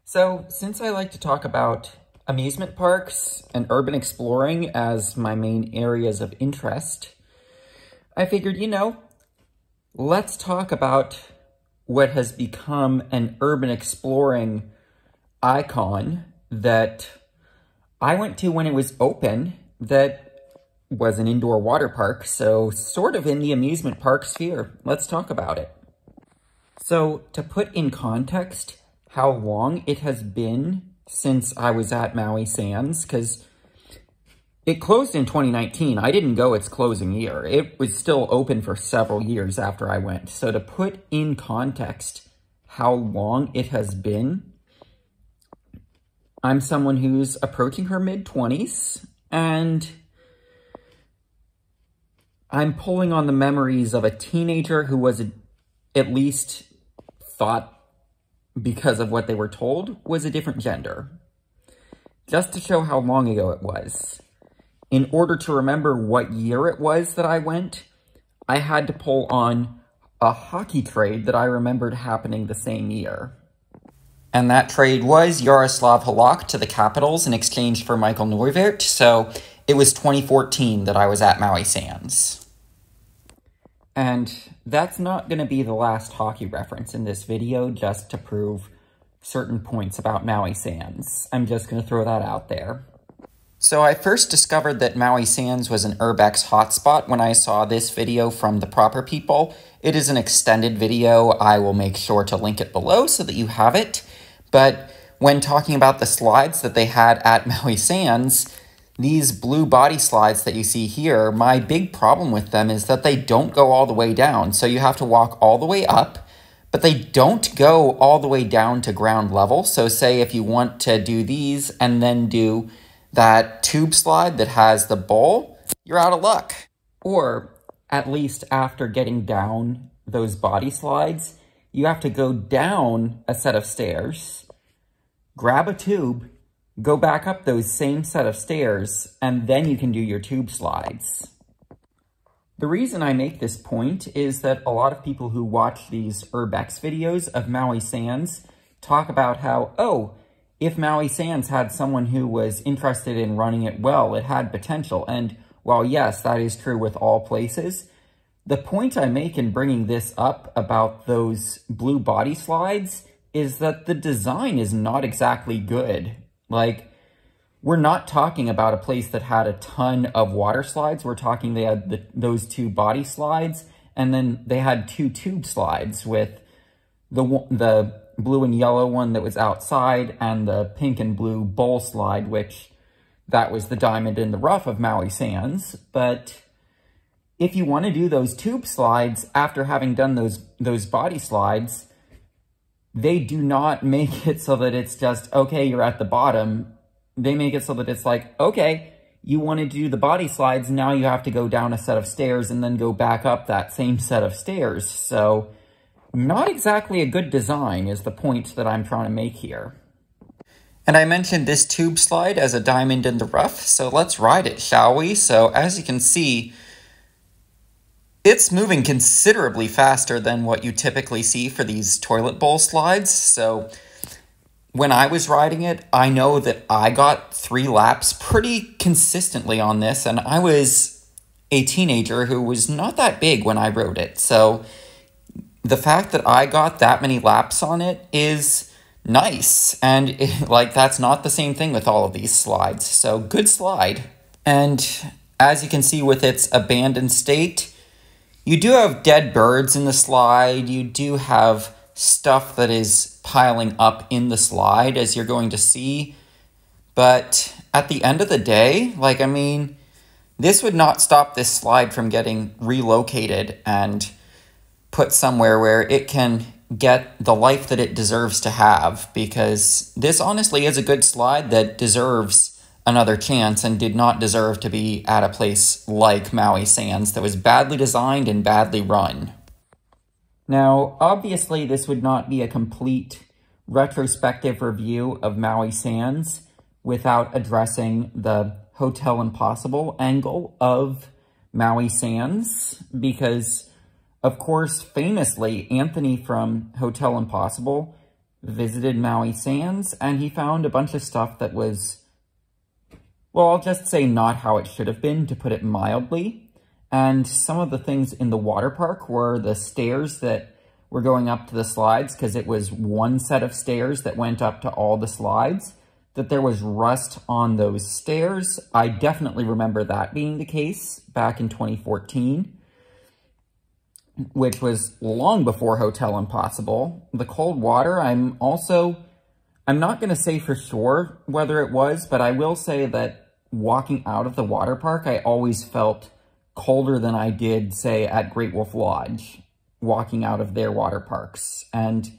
So, since I like to talk about amusement parks and urban exploring as my main areas of interest, I figured, let's talk about what has become an urban exploring icon that I went to when it was open, that was an indoor water park, so sort of in the amusement park sphere. Let's talk about it. So, to put in context how long it has been since I was at Maui Sands, because it closed in 2019. I didn't go its closing year. It was still open for several years after I went. So to put in context how long it has been, I'm someone who's approaching her mid-20s, and I'm pulling on the memories of a teenager who was at least thought, because of what they were told, was a different gender. Just to show how long ago it was. In order to remember what year it was that I went, I had to pull on a hockey trade that I remembered happening the same year. And that trade was Jaroslav Halak to the Capitals in exchange for Michael Neuwirth, so it was 2014 that I was at Maui Sands. And that's not going to be the last hockey reference in this video, just to prove certain points about Maui Sands. I'm just going to throw that out there. So I first discovered that Maui Sands was an Urbex hotspot when I saw this video from The Proper People. It is an extended video. I will make sure to link it below so that you have it. But when talking about the slides that they had at Maui Sands, these blue body slides that you see here, my big problem with them is that they don't go all the way down. So you have to walk all the way up, but they don't go all the way down to ground level. So say if you want to do these and then do that tube slide that has the bowl, you're out of luck. Or at least after getting down those body slides, you have to go down a set of stairs, grab a tube, go back up those same set of stairs, and then you can do your tube slides. The reason I make this point is that a lot of people who watch these Urbex videos of Maui Sands talk about how, oh, if Maui Sands had someone who was interested in running it well, it had potential. And while yes, that is true with all places, the point I make in bringing this up about those blue body slides is that the design is not exactly good. Like, we're not talking about a place that had a ton of water slides. We're talking they had those two body slides, and then they had two tube slides with the blue and yellow one that was outside and the pink and blue bowl slide, which that was the diamond in the rough of Maui Sands. But if you want to do those tube slides after having done those body slides, they do not make it so that it's just, okay, you're at the bottom. They make it so that it's like, okay, you want to do the body slides, now you have to go down a set of stairs and then go back up that same set of stairs. So, not exactly a good design is the point that I'm trying to make here. And I mentioned this tube slide as a diamond in the rough, so let's ride it, shall we? So, as you can see, it's moving considerably faster than what you typically see for these toilet bowl slides. So when I was riding it, I know that I got 3 laps pretty consistently on this, and I was a teenager who was not that big when I rode it. So the fact that I got that many laps on it is nice. And that's not the same thing with all of these slides. So good slide. And as you can see with its abandoned state, you do have dead birds in the slide. You do have stuff that is piling up in the slide, as you're going to see. But at the end of the day, this would not stop this slide from getting relocated and put somewhere where it can get the life that it deserves to have, because this honestly is a good slide that deserves another chance and did not deserve to be at a place like Maui Sands that was badly designed and badly run. Now, obviously, this would not be a complete retrospective review of Maui Sands without addressing the Hotel Impossible angle of Maui Sands, because, of course, famously, Anthony from Hotel Impossible visited Maui Sands, and he found a bunch of stuff that was, well, I'll just say not how it should have been, to put it mildly. And some of the things in the water park were the stairs that were going up to the slides, because it was one set of stairs that went up to all the slides, that there was rust on those stairs. I definitely remember that being the case back in 2014, which was long before Hotel Impossible. The cold water, I'm not going to say for sure whether it was, but I will say that walking out of the water park, I always felt colder than I did, say, at Great Wolf Lodge, walking out of their water parks. And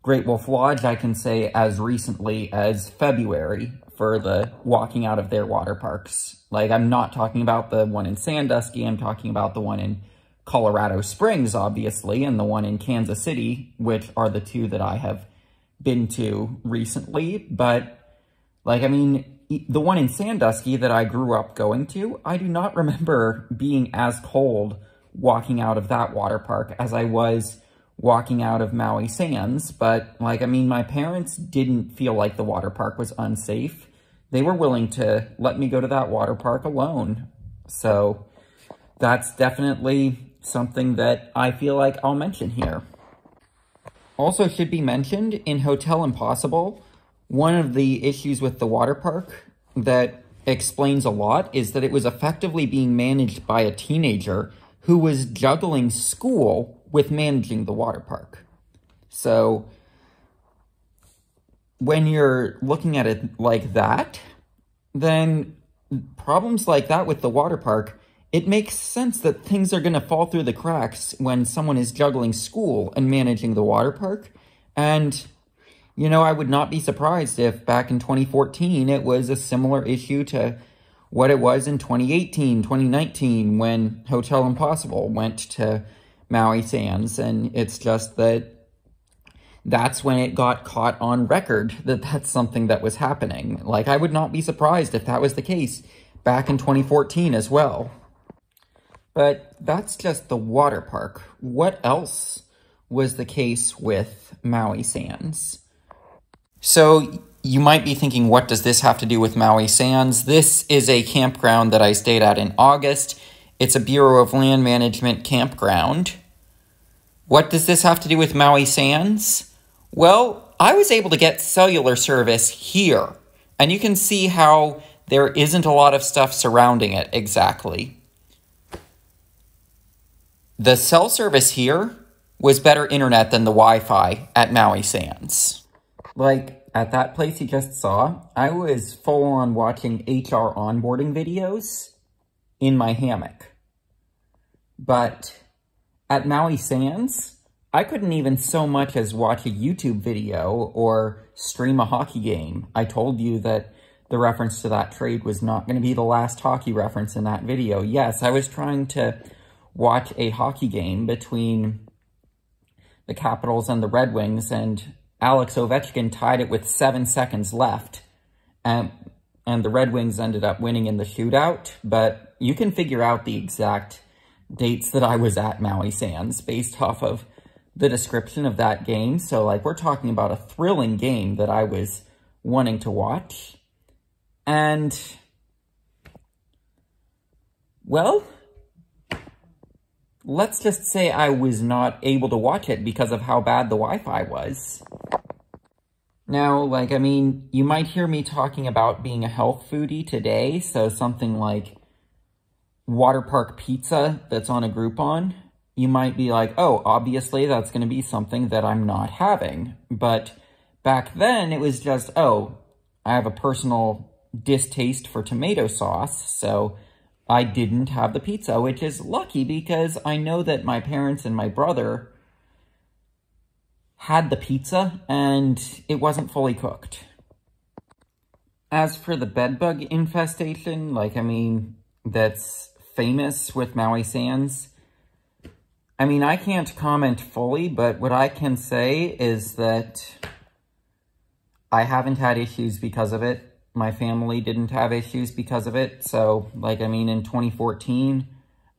Great Wolf Lodge, I can say as recently as February for the walking out of their water parks. Like, I'm not talking about the one in Sandusky, I'm talking about the one in Colorado Springs, obviously, and the one in Kansas City, which are the two that I have been to recently. But, like, I mean, the one in Sandusky that I grew up going to, I do not remember being as cold walking out of that water park as I was walking out of Maui Sands. But, like, I mean, my parents didn't feel like the water park was unsafe. They were willing to let me go to that water park alone. So that's definitely something that I feel like I'll mention here. Also should be mentioned, in Hotel Impossible, one of the issues with the water park that explains a lot is that it was effectively being managed by a teenager who was juggling school with managing the water park. So when you're looking at it like that, then problems like that with the water park, it makes sense that things are going to fall through the cracks when someone is juggling school and managing the water park. And, you know, I would not be surprised if back in 2014 it was a similar issue to what it was in 2018, 2019, when Hotel Impossible went to Maui Sands. And it's just that that's when it got caught on record that that's something that was happening. Like, I would not be surprised if that was the case back in 2014 as well. But that's just the water park. What else was the case with Maui Sands? So you might be thinking, what does this have to do with Maui Sands? This is a campground that I stayed at in August. It's a Bureau of Land Management campground. What does this have to do with Maui Sands? Well, I was able to get cellular service here, and you can see how there isn't a lot of stuff surrounding it exactly. The cell service here was better internet than the Wi-Fi at Maui Sands. Like, at that place you just saw, I was full on watching HR onboarding videos in my hammock. But at Maui Sands, I couldn't even so much as watch a YouTube video or stream a hockey game. I told you that the reference to that trade was not going to be the last hockey reference in that video. Yes, I was trying to watch a hockey game between the Capitals and the Red Wings, and Alex Ovechkin tied it with 7 seconds left, and the Red Wings ended up winning in the shootout. But you can figure out the exact dates that I was at Maui Sands based off of the description of that game. So, like, we're talking about a thrilling game that I was wanting to watch. And, well, let's just say I was not able to watch it because of how bad the Wi-Fi was. Now, like, I mean, you might hear me talking about being a health foodie today, so something like water park pizza that's on a Groupon. You might be like, oh, obviously that's going to be something that I'm not having. But back then, it was just, oh, I have a personal distaste for tomato sauce, so I didn't have the pizza, which is lucky because I know that my parents and my brother had the pizza and it wasn't fully cooked. As for the bedbug infestation, like, I mean, that's famous with Maui Sands, I mean, I can't comment fully, but what I can say is that I haven't had issues because of it. My family didn't have issues because of it. So, like, I mean, in 2014,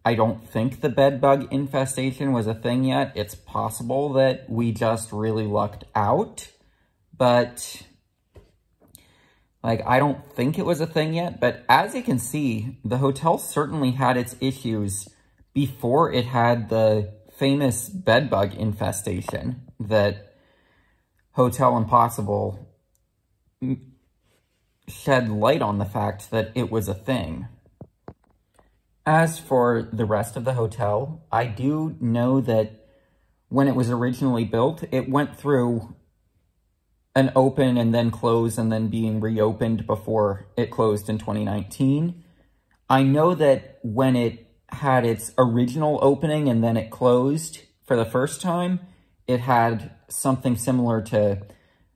I don't think the bedbug infestation was a thing yet. It's possible that we just really lucked out. but like, I don't think it was a thing yet. But as you can see, the hotel certainly had its issues before it had the famous bedbug infestation that Hotel Impossible shed light on the fact that it was a thing. As for the rest of the hotel, I do know that when it was originally built, it went through an open and then close and then being reopened before it closed in 2019. I know that when it had its original opening and then it closed for the first time, it had something similar to,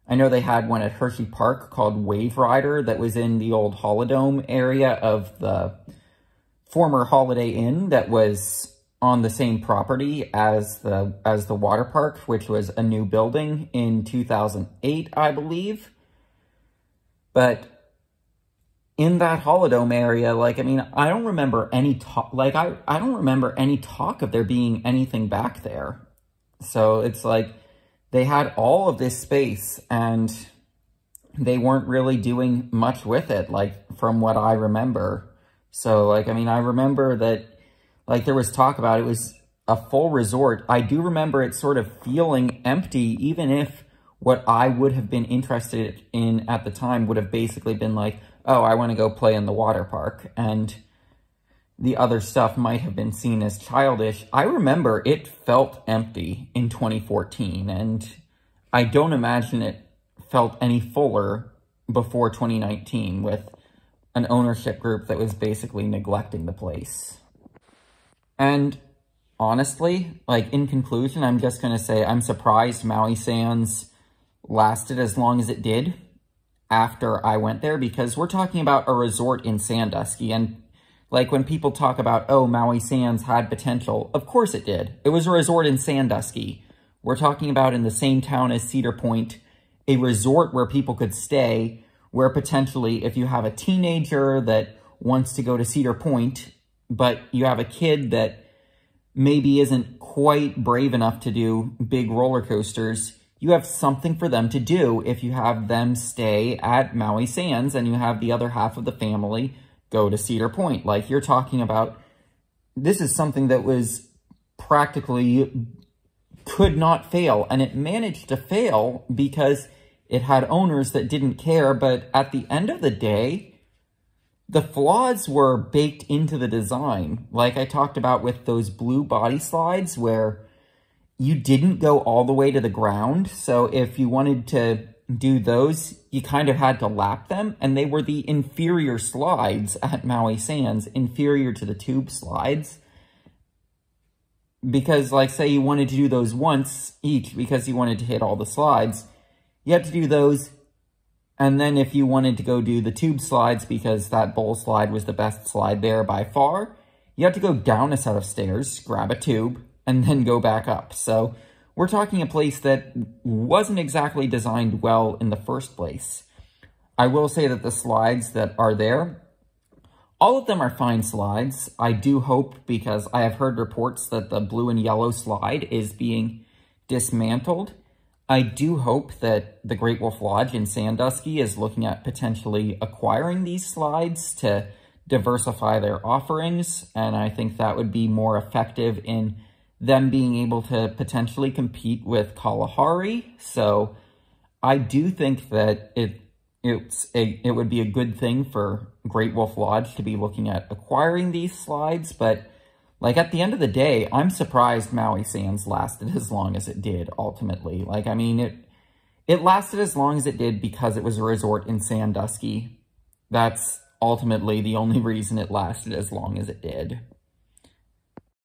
I know they had one at Hershey Park called Wave Rider that was in the old Holodome area of the former Holiday Inn that was on the same property as the water park, which was a new building in 2008, I believe. But in that Holodome area, like, I mean, I don't remember any talk, like, I don't remember any talk of there being anything back there. So it's like, they had all of this space, and they weren't really doing much with it, like, from what I remember. So, like, I mean, I remember that, like, there was talk about it was a full resort. I do remember it sort of feeling empty, even if what I would have been interested in at the time would have basically been like, oh, I want to go play in the water park, and the other stuff might have been seen as childish. I remember it felt empty in 2014, and I don't imagine it felt any fuller before 2019 with an ownership group that was basically neglecting the place. And honestly, like, in conclusion, I'm just going to say I'm surprised Maui Sands lasted as long as it did after I went there, because we're talking about a resort in Sandusky, and like, when people talk about, oh, Maui Sands had potential, of course it did. It was a resort in Sandusky. We're talking about in the same town as Cedar Point, a resort where people could stay, where potentially if you have a teenager that wants to go to Cedar Point, but you have a kid that maybe isn't quite brave enough to do big roller coasters, you have something for them to do if you have them stay at Maui Sands and you have the other half of the family go to Cedar Point. Like, you're talking about, this is something that was practically could not fail, and it managed to fail because it had owners that didn't care. But at the end of the day, the flaws were baked into the design. Like I talked about with those blue body slides where you didn't go all the way to the ground. So if you wanted to do those, you kind of had to lap them, and they were the inferior slides at Maui Sands, inferior to the tube slides. Because, like, say you wanted to do those once each because you wanted to hit all the slides, you had to do those, and then if you wanted to go do the tube slides because that bowl slide was the best slide there by far, you had to go down a set of stairs, grab a tube, and then go back up. So we're talking a place that wasn't exactly designed well in the first place. I will say that the slides that are there, all of them are fine slides. I do hope, because I have heard reports that the blue and yellow slide is being dismantled. I do hope that the Great Wolf Lodge in Sandusky is looking at potentially acquiring these slides to diversify their offerings, and I think that would be more effective in them being able to potentially compete with Kalahari. So I do think that it would be a good thing for Great Wolf Lodge to be looking at acquiring these slides. But like, at the end of the day, I'm surprised Maui Sands lasted as long as it did ultimately. Like, I mean, it lasted as long as it did because it was a resort in Sandusky. That's ultimately the only reason it lasted as long as it did.